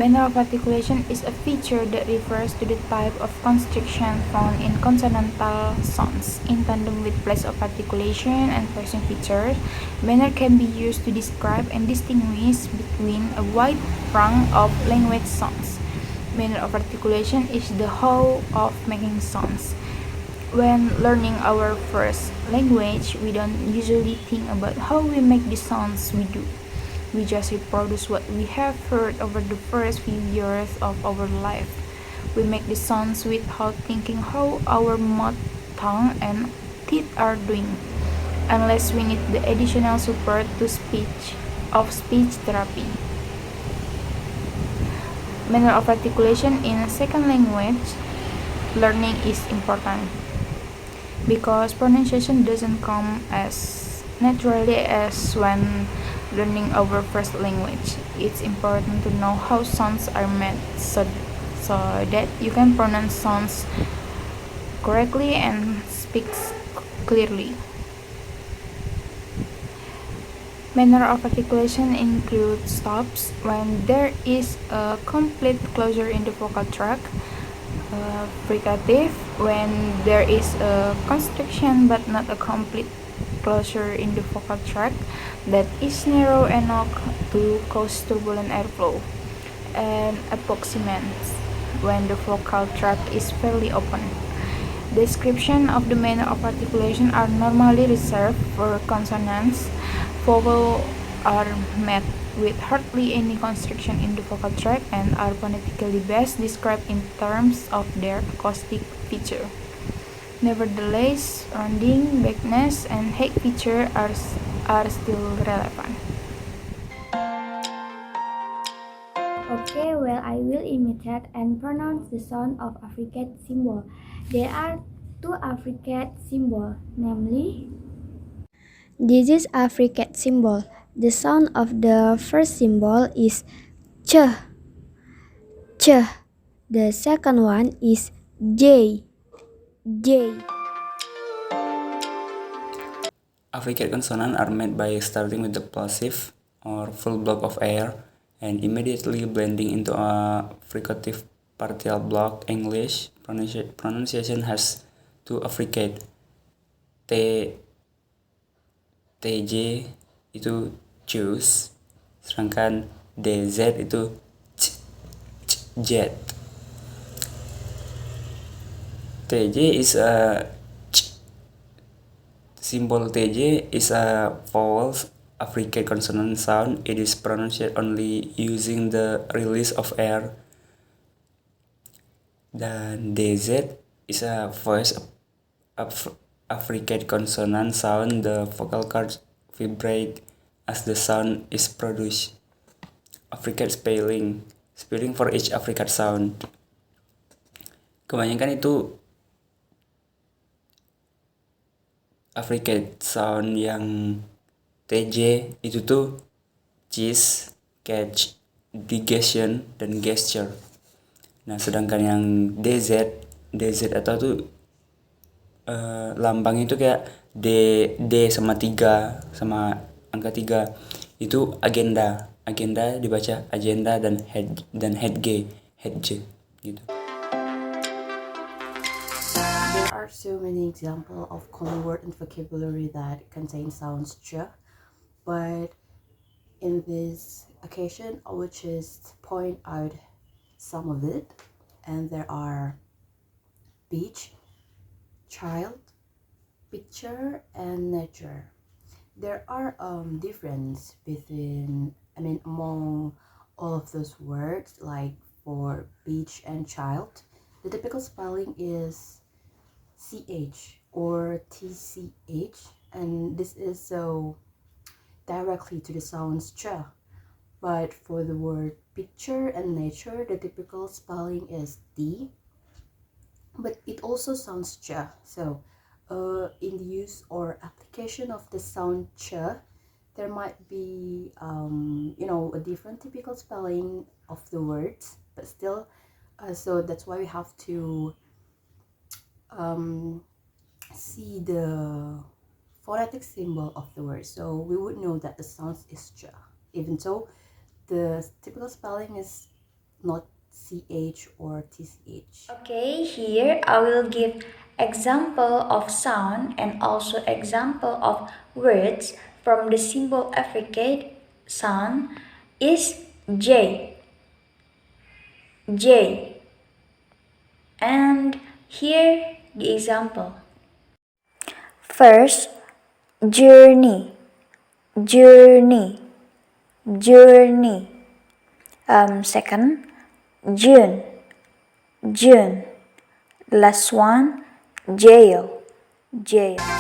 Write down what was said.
Manner of articulation is a feature that refers to the type of construction found in consonantal sounds. In tandem with place of articulation and phrasing features, manner can be used to describe and distinguish between a wide range of language sounds. Manner of articulation is the how of making sounds. When learning our first language, we don't usually think about how we make the sounds we do. We just reproduce what we have heard over the first few years of our life. We make the sounds without thinking how our mouth, tongue, and teeth are doing, unless we need the additional support to speech therapy. Manner of articulation in a second language learning is important because pronunciation doesn't come as naturally as when learning our first language. It's important to know how sounds are made so that you can pronounce sounds correctly and speak clearly. Manner of articulation includes stops when there is a complete closure in the vocal tract, fricative when there is a constriction but not a complete closure in the vocal tract that is narrow enough to cause turbulent airflow, and approximants when the vocal tract is fairly open. Description of the manner of articulation are normally reserved for consonants. Vowels are met with hardly any constriction in the vocal tract and are phonetically best described in terms of their acoustic feature. Nevertheless, rounding, vagueness, and height feature are still relevant. Okay, well, I will imitate and pronounce the sound of affricate symbol. There are two affricate symbols, namely, this is affricate symbol. The sound of the first symbol is ch, ch. The second one is j, j. Affricate consonants are made by starting with the plosive or full block of air and immediately blending into a fricative partial block. English pronunciation has two affricate. TJ itu choose, sedangkan DZ itu jet. TJ is a symbol TJ is a vowel affricate consonant sound. It is pronounced only using the release of air. Dan DZ is a voice affricate consonant sound. The vocal cords vibrate as the sound is produced. Affricate spelling for each affricate sound. Kebanyakan itu affricate sound yang TJ itu tuh cheese, catch, digestion, dan gesture. Nah, sedangkan yang DZ atau tuh lambang itu kayak D sama 3 sama angka 3 itu agenda dibaca agenda dan head G gitu. There are so many examples of common word and vocabulary that contain sounds ch, but in this occasion I will just point out some of it, and there are beach, child, picture, and nature. There are difference among all of those words. Like for beach and child, the typical spelling is CH or TCH, and this is so directly to the sounds ch. But for the word picture and nature, the typical spelling is D, but it also sounds ch. So in the use or application of the sound ch, there might be a different typical spelling of the words, but still so that's why we have to see the phonetic symbol of the word, so we would know that the sound is ch, even though the typical spelling is not CH or TCH. Okay, here I will give example of sound and also example of words from the symbol affricate sound is J. J. And here the example. First, journey, journey, journey. Second, June, June. Last one, jail, jail.